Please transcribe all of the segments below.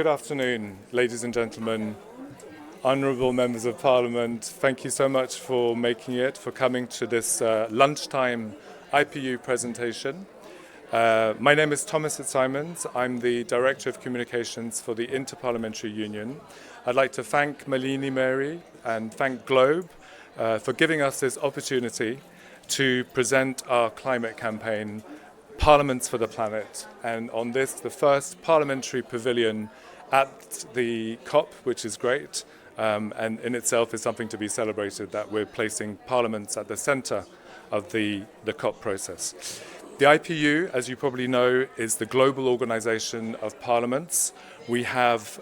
Good afternoon, ladies and gentlemen, honourable members of Parliament. Thank you so much for making it, for coming to this lunchtime IPU presentation. My name is Thomas Fitzsimons. I'm the Director of Communications for the Interparliamentary Union. I'd like to thank Malini Mary and thank Globe for giving us this opportunity to present our climate campaign, Parliaments for the Planet, and on this, the first parliamentary pavilion at the COP, which is great, and in itself is something to be celebrated that we're placing parliaments at the centre of the COP process. The IPU, as you probably know, is the global organisation of parliaments. We have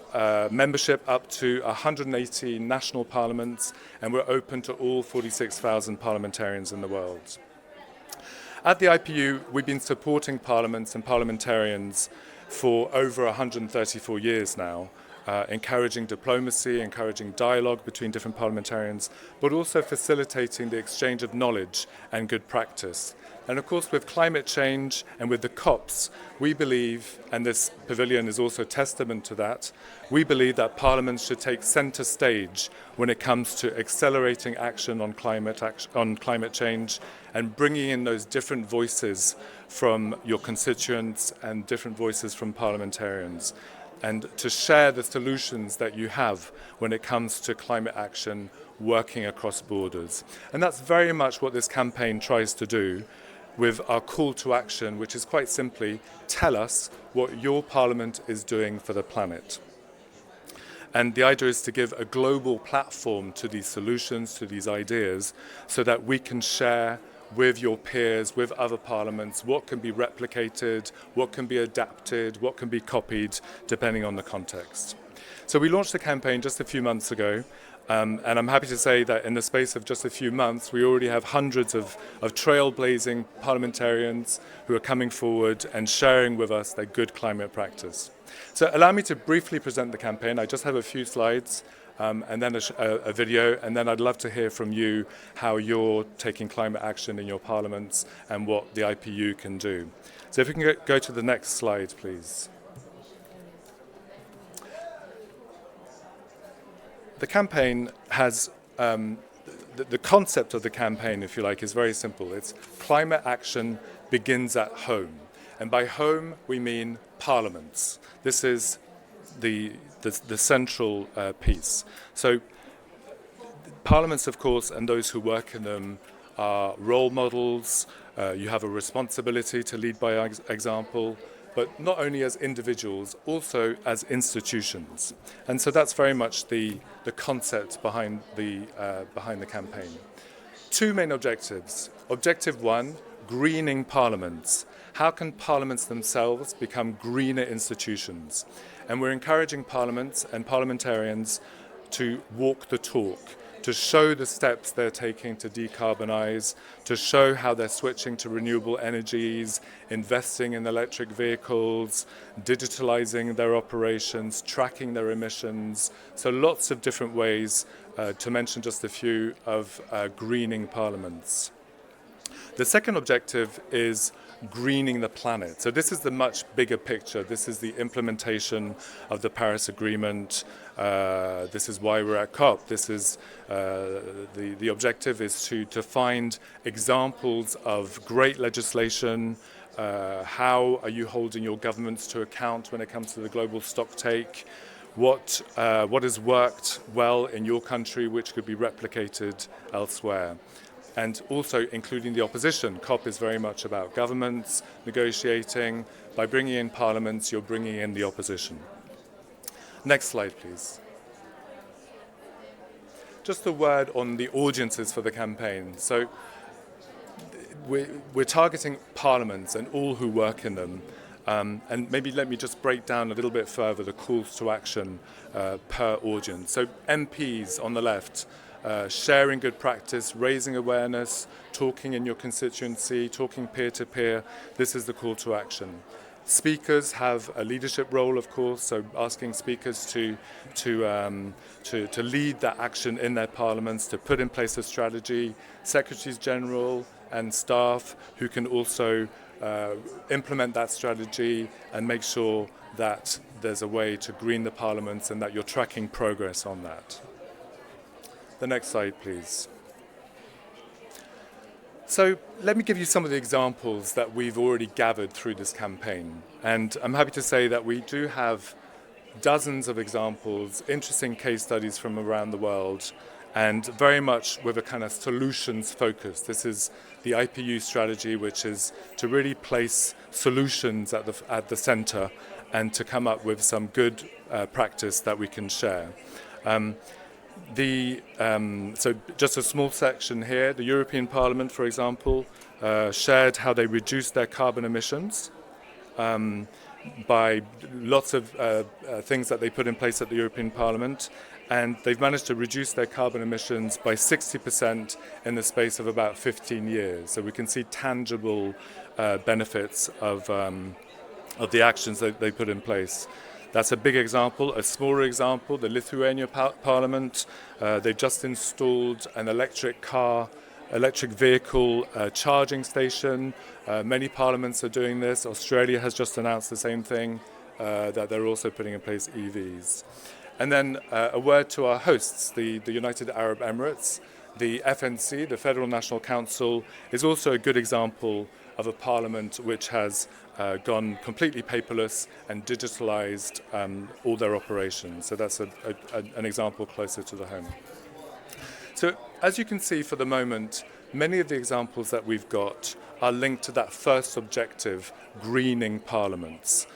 membership up to 180 national parliaments, and we're open to all 46,000 parliamentarians in the world. At the IPU, we've been supporting parliaments and parliamentarians for over 134 years now, encouraging diplomacy, encouraging dialogue between different parliamentarians, but also facilitating the exchange of knowledge and good practice. And of course, with climate change and with the COPs, we believe, and this pavilion is also testament to that, we believe that parliaments should take centre stage when it comes to accelerating action on climate change and bringing in those different voices from your constituents and different voices from parliamentarians, and to share the solutions that you have when it comes to climate action working across borders. And that's very much what this campaign tries to do with our call to action, which is quite simply, tell us what your parliament is doing for the planet. And the idea is to give a global platform to these solutions, to these ideas, so that we can share with your peers, with other parliaments, what can be replicated, what can be adapted, what can be copied, depending on the context. So we launched the campaign just a few months ago, and I'm happy to say that in the space of just a few months, we already have hundreds of trailblazing parliamentarians who are coming forward and sharing with us their good climate practice. So allow me to briefly present the campaign. I just have a few slides and then a video, and then I'd love to hear from you how you're taking climate action in your parliaments and what the IPU can do. So if we can go to the next slide, please. The campaign has, the concept of the campaign, if you like, is very simple. It's climate action begins at home. And by home, we mean parliaments. This is the central piece. So parliaments, of course, and those who work in them are role models. You have a responsibility to lead by example, but not only as individuals, also as institutions. And so that's very much the concept behind the campaign. Two main objectives. Objective one, greening parliaments. How can parliaments themselves become greener institutions? And we're encouraging parliaments and parliamentarians to walk the talk, to show the steps they're taking to decarbonise, to show how they're switching to renewable energies, investing in electric vehicles, digitalising their operations, tracking their emissions. So lots of different ways, to mention just a few, of greening parliaments. The second objective is greening the planet. So this is the much bigger picture. This is the implementation of the Paris Agreement. This is why we're at COP. This is the objective is to find examples of great legislation. How are you holding your governments to account when it comes to the global stocktake? What has worked well in your country which could be replicated elsewhere? And also including the opposition. COP is very much about governments negotiating. By bringing in parliaments, you're bringing in the opposition. Next slide, please. Just a word on the audiences for the campaign. So we're targeting parliaments and all who work in them. And maybe let me just break down a little bit further the calls to action per audience. So MPs on the left, sharing good practice, raising awareness, talking in your constituency, talking peer-to-peer. This is the call to action. Speakers have a leadership role, of course, so asking speakers to lead that action in their parliaments, to put in place a strategy. Secretaries General and staff who can also implement that strategy and make sure that there's a way to green the parliaments and that you're tracking progress on that. The next slide, please. So let me give you some of the examples that we've already gathered through this campaign. And I'm happy to say that we do have dozens of examples, interesting case studies from around the world, and very much with a kind of solutions focus. This is the IPU strategy, which is to really place solutions at the center and to come up with some good practice that we can share. So just a small section here, the European Parliament, for example, shared how they reduced their carbon emissions by lots of things that they put in place at the European Parliament. And they've managed to reduce their carbon emissions by 60% in the space of about 15 years. So we can see tangible benefits of the actions that they put in place. That's a big example. A smaller example, the Lithuania Parliament, they've just installed an electric vehicle charging station. Many parliaments are doing this. Australia has just announced the same thing, that they're also putting in place EVs. And then a word to our hosts, the United Arab Emirates. The FNC, the Federal National Council, is also a good example of a parliament which has gone completely paperless and digitalized all their operations. So that's an example closer to the home. So as you can see for the moment, many of the examples that we've got are linked to that first objective, greening parliaments.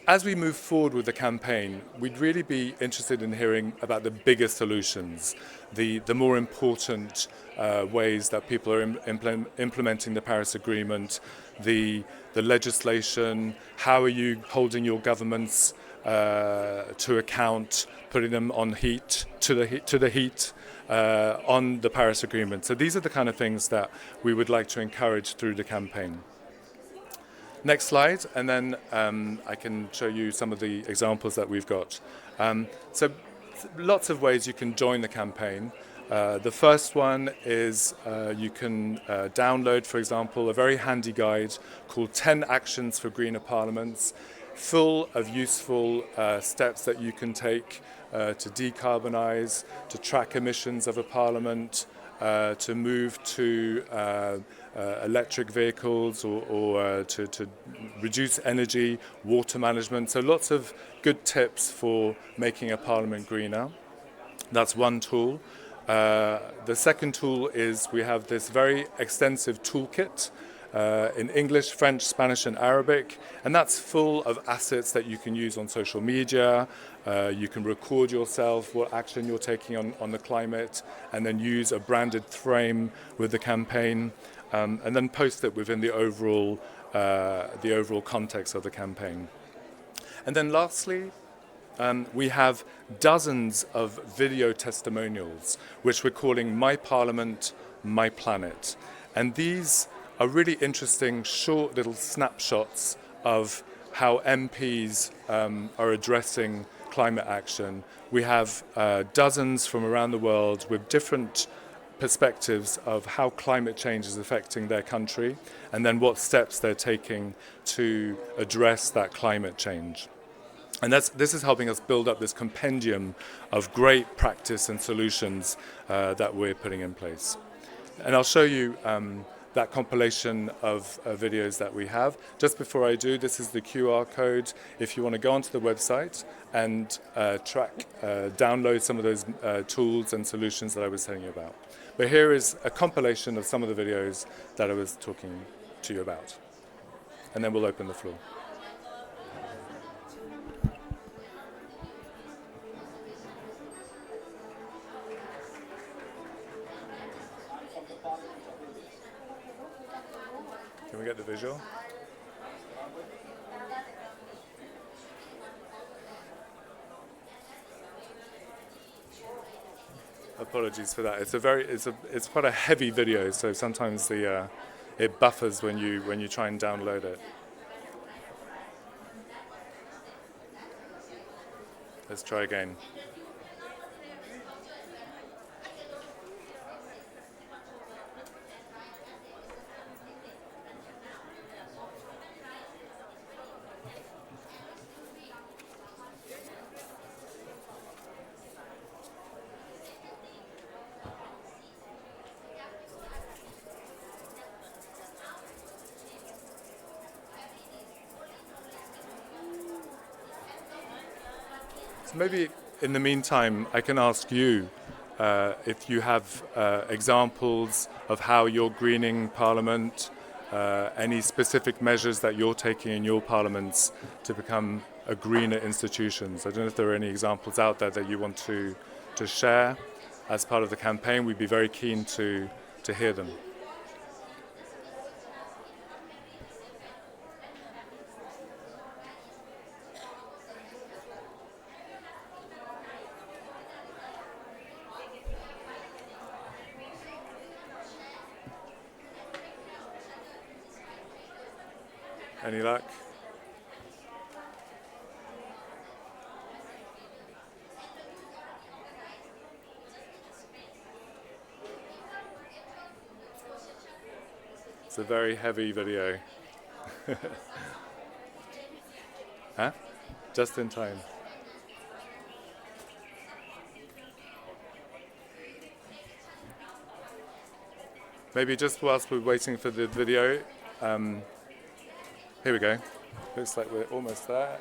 As we move forward with the campaign, we'd really be interested in hearing about the bigger solutions, the more important ways that people are implementing the Paris Agreement, the legislation, how are you holding your governments to account, putting them on to the heat on the Paris Agreement. So these are the kind of things that we would like to encourage through the campaign. Next slide, and then I can show you some of the examples that we've got. So lots of ways you can join the campaign. The first one is you can download, for example, a very handy guide called 10 Actions for Greener Parliaments, full of useful steps that you can take to decarbonise, to track emissions of a parliament, to move to electric vehicles or to reduce energy, water management. So lots of good tips for making a parliament greener. That's one tool. The second tool is we have this very extensive toolkit in English, French, Spanish and Arabic, and that's full of assets that you can use on social media. You can record yourself, what action you're taking on the climate, and then use a branded frame with the campaign, and then post it within the overall context of the campaign. And then lastly, we have dozens of video testimonials, which we're calling My Parliament, My Planet. And these are really interesting, short little snapshots of how MPs are addressing climate action. We have dozens from around the world with different perspectives of how climate change is affecting their country and then what steps they're taking to address that climate change. And this is helping us build up this compendium of great practice and solutions that we're putting in place. And I'll show you that compilation of videos that we have. Just before I do, this is the QR code. If you want to go onto the website and download some of those tools and solutions that I was telling you about. But here is a compilation of some of the videos that I was talking to you about. And then we'll open the floor. Can we get the visual? Apologies for that. It's quite a heavy video, so sometimes it buffers when you try and download it. Let's try again. So maybe in the meantime, I can ask you if you have examples of how you're greening Parliament, any specific measures that you're taking in your parliaments to become a greener institutions. I don't know if there are any examples out there that you want to share as part of the campaign. We'd be very keen to hear them. Any luck? It's a very heavy video. Huh? Just in time. Maybe just whilst we're waiting for the video, here we go. Looks like we're almost there.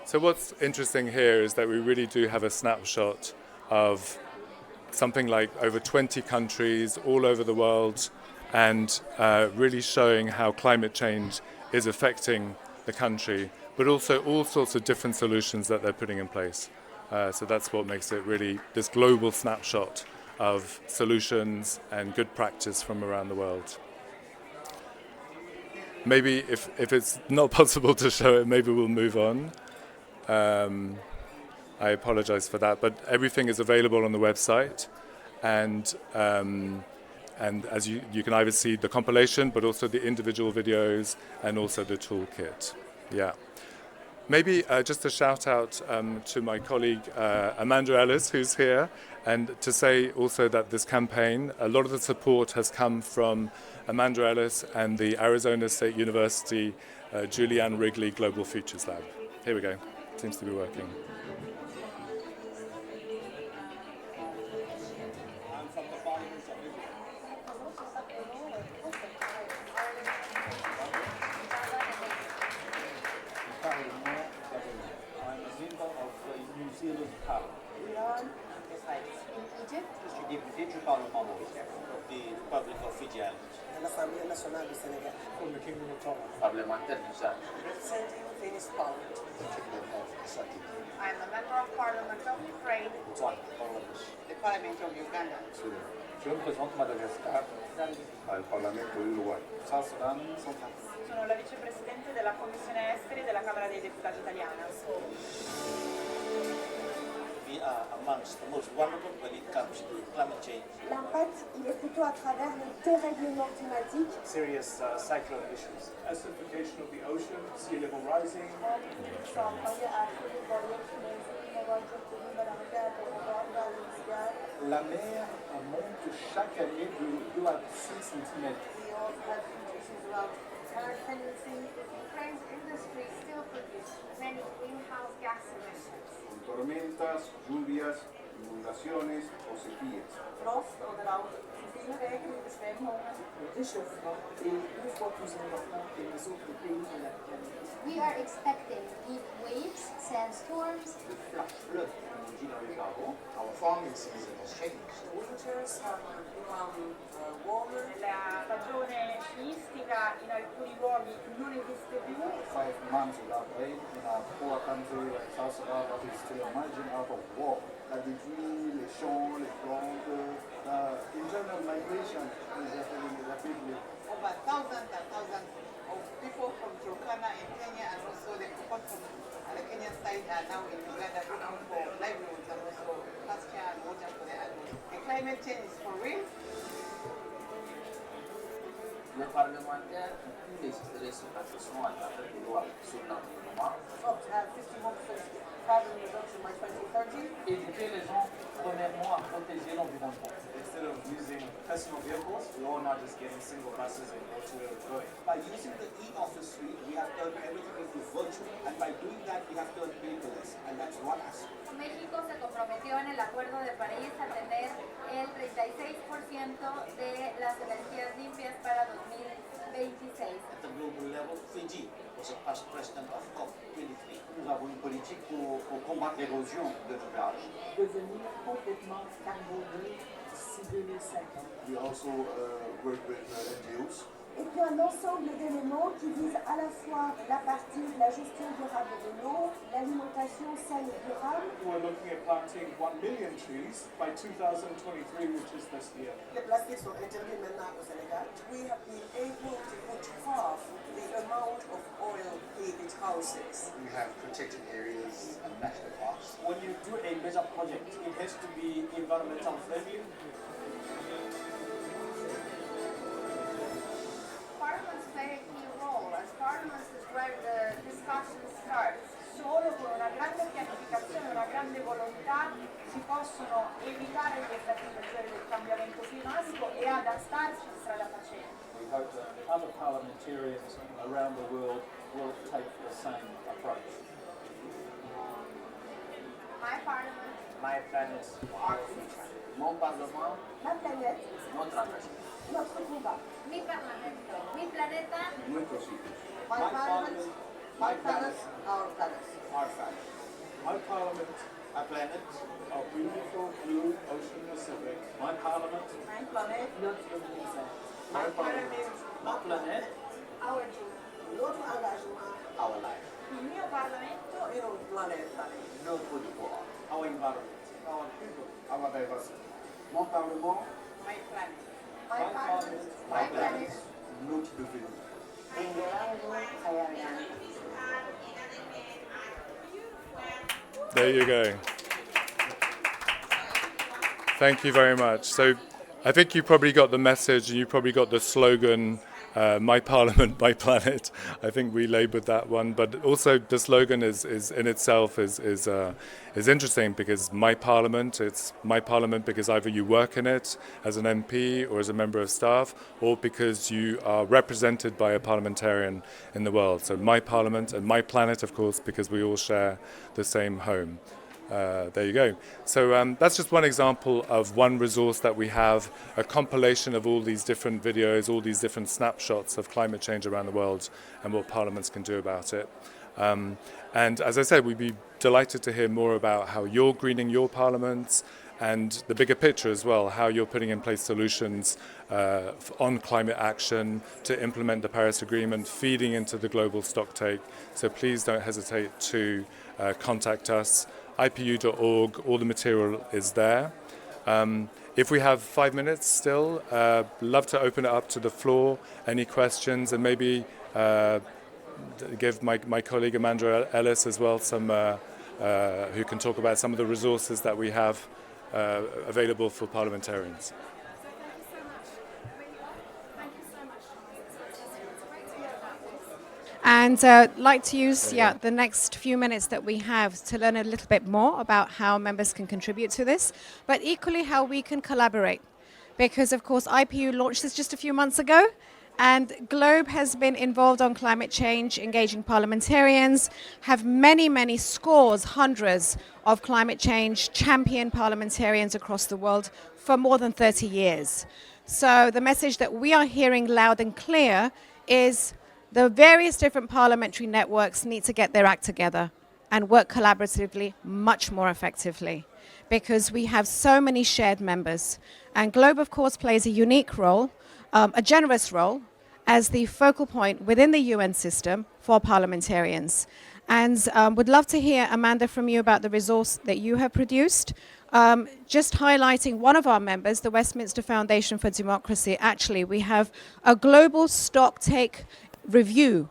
So what's interesting here is that we really do have a snapshot of something like over 20 countries all over the world, and really showing how climate change is affecting the country, but also all sorts of different solutions that they're putting in place. So that's what makes it really this global snapshot of solutions and good practice from around the world. Maybe if it's not possible to show it, maybe we'll move on. I apologize for that, but everything is available on the website, and as you can either see the compilation, but also the individual videos and also the toolkit. Yeah. Maybe just a shout out to my colleague Amanda Ellis, who's here, and to say also that this campaign, a lot of the support has come from Amanda Ellis and the Arizona State University Julianne Wrigley Global Futures Lab. Here we go. Seems to be working. Député du Parlement mauricien, du République officielle. L'Assemblée nationale du Sénégal. From the Kingdom of Togo. Parlementaire du Tchad. Representing Finnish Parliament. I'm a member of Parliament of Ukraine. The Parliament of Uganda. Je représente Madagascar al Parlamento Uruguay. South Sudan central. Sono la vicepresidente della Commissione Esteri della Camera dei Deputati italiana. We are amongst the most vulnerable when it comes to climate change. L'impact, il est plutôt à travers le dérèglement climatique. Serious cyclone issues. Acidification of the ocean, sea level rising. La mer monte chaque année de 2 à 6 cm. Ukraine's industry still produces many greenhouse gas emissions. Tormentas, lluvias, inundaciones o sequías. Frost og drought, veel regen in zwemmogen, réchauffement et une fois plus important que les autres pays de la planète. We are expecting heat waves, sandstorms. Le flash flood, comme on dit dans les jargons. Our farming season has changed. Winters have become warmer. La stagione sciistica in alcuni luoghi non esiste più. 5 months without rain in our poor country like South Sudan, that is still emerging out of war. La détruit les champs, les plantes. Internal migration is happening rapidly. Over thousands and thousands of people from Turkana in Kenya, and also the people from the Kenyan side are now in Uganda looking for livelihoods and also pasture and water for their animals. The climate change is for real. Les parlementaires ont pu légiférer sur la question à travers des lois sur l'environnement. Vote 51% carbon reduction by 2030. Éduquer les gens, premièrement, à protéger l'environnement. Instead of using personal vehicles, we're all not just getting single buses and go to where we're going. By using the e-office suite, we have turned everything into virtual, and by doing that, we have turned paperless, and that's one aspect. México se comprometió en el Acuerdo de París a tener el 36% de las energías limpias para 2030. 26. At the global level, Fiji was a past president of COP23. Nous avons une politique pour combattre l'érosion de nuages. Devenir complètement carboné d'ici 2050. We also work with NGOs. Et puis un ensemble d'éléments qui visent à la fois la partie de la gestion durable de l'eau, l'alimentation saine et durable. We're looking at planting 1 million trees by 2023, which is this year. Les plastiques sont interdits maintenant au Sénégal. We have been able to put half the amount of oil in its houses. We have protected areas and national parks. When you do a major project, it has to be environmental friendly. Parliaments play a key role as parliaments is where the discussion starts. Solo con una grande pianificazione, una grande volontà si possono evitare gli effetti peggiori del cambiamento climatico e adattarsi strada facendo. We hope that other parliamentarians around the world will take the same approach. My parliament, My planet, our future. Mon parlement, La planète, notre avenir. notre combat. Mi parlamento, mi planeta, Nuestros hijos. My parliament, my planet, our planet. our family. My parliament, Our planet. our beautiful blue ocean Pacific. My parliament, My planet, notre maison. My parliament. Ma planète, Our dream. Notre engagement, Our life. Il mio Parlamento mio planeta. Notre devoir. our environment, our people. Our diversity. Mon parlement. My planet. My parliament, My planet. Notre devenir. Ingelangu Sayarian. There you go. Thank you very much. So I think you probably got the message and you probably got the slogan, My Parliament, My Planet. I think we laboured that one. But also the slogan is in itself is interesting because My Parliament, it's My Parliament because either you work in it as an MP or as a member of staff or because you are represented by a parliamentarian in the world. So My Parliament and My Planet, of course, because we all share the same home. There you go. So that's just one example of one resource that we have, a compilation of all these different videos, all these different snapshots of climate change around the world and what parliaments can do about it. And as I said, we'd be delighted to hear more about how you're greening your parliaments and the bigger picture as well, how you're putting in place solutions on climate action to implement the Paris Agreement, feeding into the global stocktake. So please don't hesitate to contact us. IPU.org, all the material is there. If we have 5 minutes still, love to open it up to the floor, any questions, and maybe give my colleague Amanda Ellis as well some who can talk about some of the resources that we have available for parliamentarians. And I'd like to use the next few minutes that we have to learn a little bit more about how members can contribute to this, but equally how we can collaborate. Because, of course, IPU launched this just a few months ago, and Globe has been involved on climate change, engaging parliamentarians, have many scores, hundreds of climate change champion parliamentarians across the world for more than 30 years. So the message that we are hearing loud and clear is the various different parliamentary networks need to get their act together and work collaboratively much more effectively because we have so many shared members. And Globe, of course, plays a unique role, a generous role, as the focal point within the UN system for parliamentarians. And would love to hear, Amanda, from you about the resource that you have produced. Just highlighting one of our members, the Westminster Foundation for Democracy. Actually, we have a global stocktake review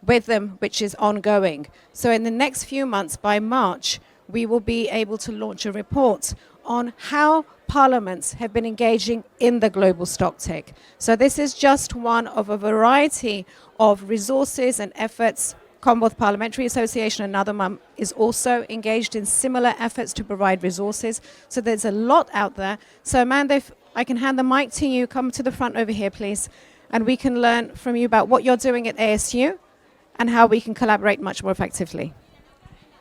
with them, which is ongoing. So in the next few months, by March, we will be able to launch a report on how parliaments have been engaging in the global stocktake. So this is just one of a variety of resources and efforts. Commonwealth Parliamentary Association, another one, is also engaged in similar efforts to provide resources. So there's a lot out there. So Amanda, if I can hand the mic to you, come to the front over here, please. And we can learn from you about what you're doing at ASU and how we can collaborate much more effectively.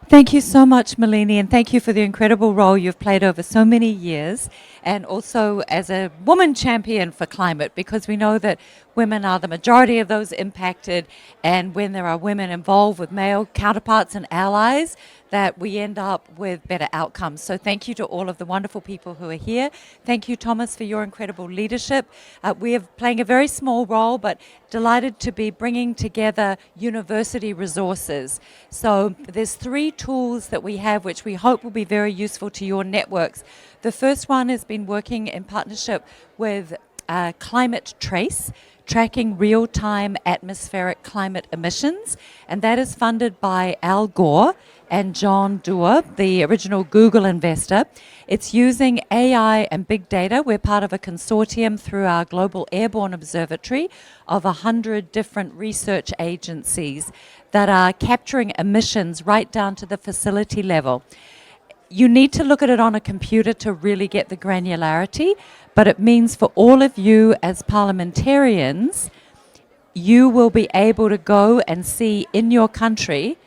Thank you so much, Malini, and thank you for the incredible role you've played over so many years, and also as a woman champion for climate, because we know that women are the majority of those impacted, and when there are women involved with male counterparts and allies, that we end up with better outcomes. So thank you to all of the wonderful people who are here. Thank you, Thomas, for your incredible leadership. We are playing a very small role, but delighted to be bringing together university resources. So there's 3 tools that we have which we hope will be very useful to your networks. The first one has been working in partnership with Climate Trace, tracking real-time atmospheric climate emissions, and that is funded by Al Gore and John Doerr, the original Google investor. It's using AI and big data. We're part of a consortium through our Global Airborne Observatory of 100 different research agencies that are capturing emissions right down to the facility level. You need to look at it on a computer to really get the granularity, but it means for all of you as parliamentarians, you will be able to go and see in your country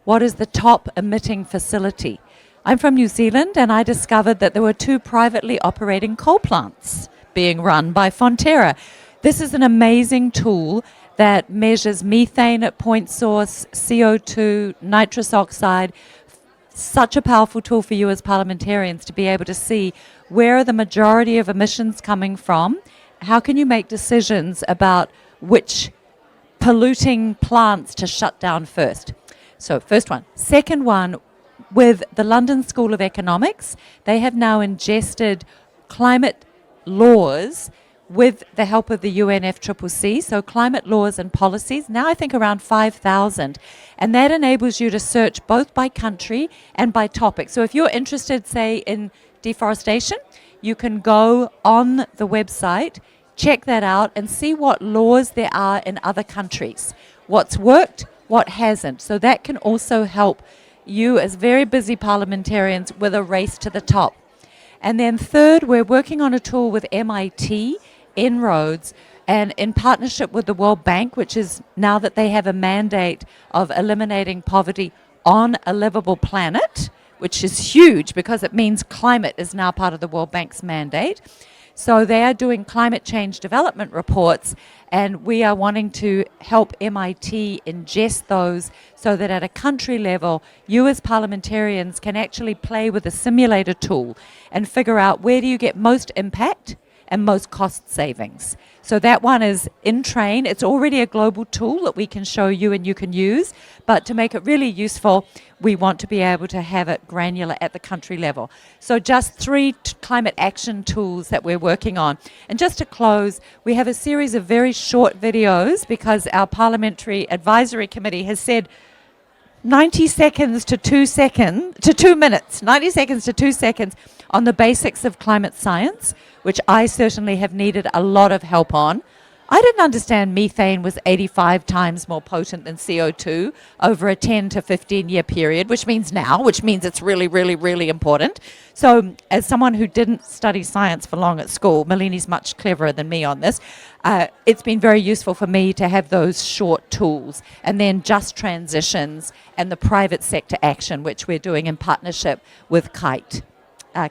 what is the top emitting facility. I'm from New Zealand, and I discovered that there were 2 privately operating coal plants being run by Fonterra. This is an amazing tool that measures methane at point source, CO2, nitrous oxide. Such a powerful tool for you as parliamentarians to be able to see where are the majority of emissions coming from, how can you make decisions about which polluting plants to shut down first. So first one. Second one, with the London School of Economics, they have now ingested climate laws with the help of the UNFCCC, so climate laws and policies, now I think around 5,000. And that enables you to search both by country and by topic. So if you're interested, say, in deforestation, you can go on the website, check that out, and see what laws there are in other countries. What's worked, what hasn't. So that can also help you as very busy parliamentarians with a race to the top. And then third, we're working on a tool with MIT, En-ROADS, and in partnership with the World Bank, which is now that they have a mandate of eliminating poverty on a livable planet, which is huge because it means climate is now part of the World Bank's mandate. So they are doing climate change development reports, and we are wanting to help MIT ingest those so that at a country level, you as parliamentarians can actually play with a simulator tool and figure out where do you get most impact and most cost savings. So that one is in train. It's already a global tool that we can show you and you can use, but to make it really useful, we want to be able to have it granular at the country level. So just 3 climate action tools that we're working on. And just to close, we have a series of very short videos because our Parliamentary Advisory Committee has said 90 seconds to 2 minutes, 90 seconds to 2 seconds on the basics of climate science, which I certainly have needed a lot of help on. I didn't understand methane was 85 times more potent than CO2 over a 10 to 15 year period, which means it's really, really, really important. So as someone who didn't study science for long at school, Malini's much cleverer than me on this, it's been very useful for me to have those short tools, and then just transitions and the private sector action, which we're doing in partnership with KITE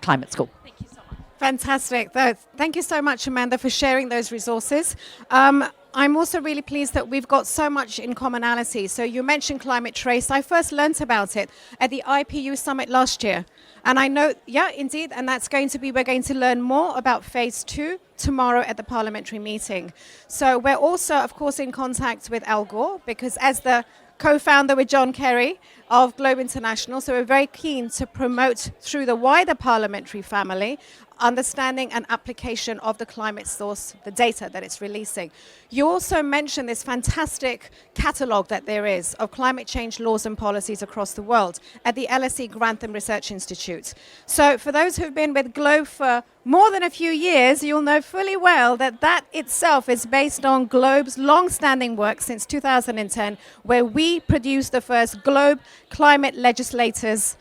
Climate School. Thank you so much. Fantastic. Thank you so much, Amanda, for sharing those resources. I'm also really pleased that we've got so much in commonality. So you mentioned Climate Trace. I first learnt about it at the IPU Summit last year. And I know, yeah, indeed, and we're going to learn more about phase 2 tomorrow at the parliamentary meeting. So we're also, of course, in contact with Al Gore, because as the co-founder with John Kerry of Globe International, so we're very keen to promote through the wider parliamentary family understanding and application of the climate source, the data that it's releasing. You also mentioned this fantastic catalogue that there is of climate change laws and policies across the world at the LSE Grantham Research Institute. So for those who've been with Globe for more than a few years, you'll know fully well that that itself is based on Globe's long-standing work since 2010, where we produced the first Globe Climate Legislators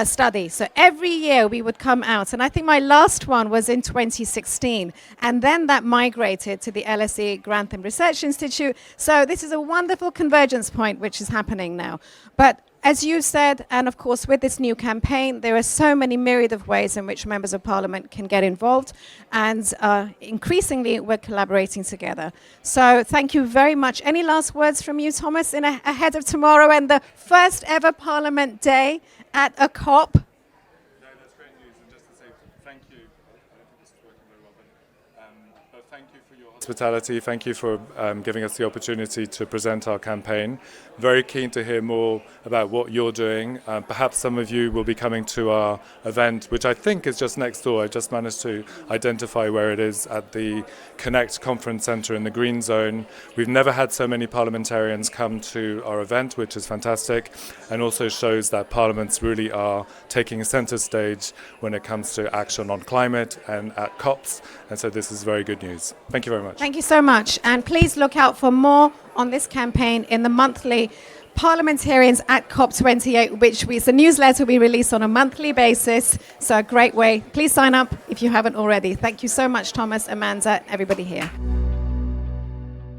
study. So every year we would come out, and I think my last one was in 2016, and then that migrated to the LSE Grantham Research Institute. So this is a wonderful convergence point which is happening now. But as you said, and of course with this new campaign, there are so many myriad of ways in which members of parliament can get involved, and increasingly we're collaborating together. So thank you very much. Any last words from you, Thomas, ahead of tomorrow and the first ever Parliament Day at a COP? No, that's great news, and just to say thank you. I don't think this is working very well, but thank you for your hospitality. Thank you for giving us the opportunity to present our campaign. Very keen to hear more about what you're doing. Perhaps some of you will be coming to our event, which I think is just next door. I just managed to identify where it is, at the Connect Conference Centre in the Green Zone. We've never had so many parliamentarians come to our event, which is fantastic, and also shows that parliaments really are taking centre stage when it comes to action on climate and at COPs, and so this is very good news. Thank you very much. Thank you so much, and please look out for more on this campaign in the monthly Parliamentarians at COP28, which is the newsletter we release on a monthly basis. So a great way. Please sign up if you haven't already. Thank you so much, Thomas, Amanda, everybody here.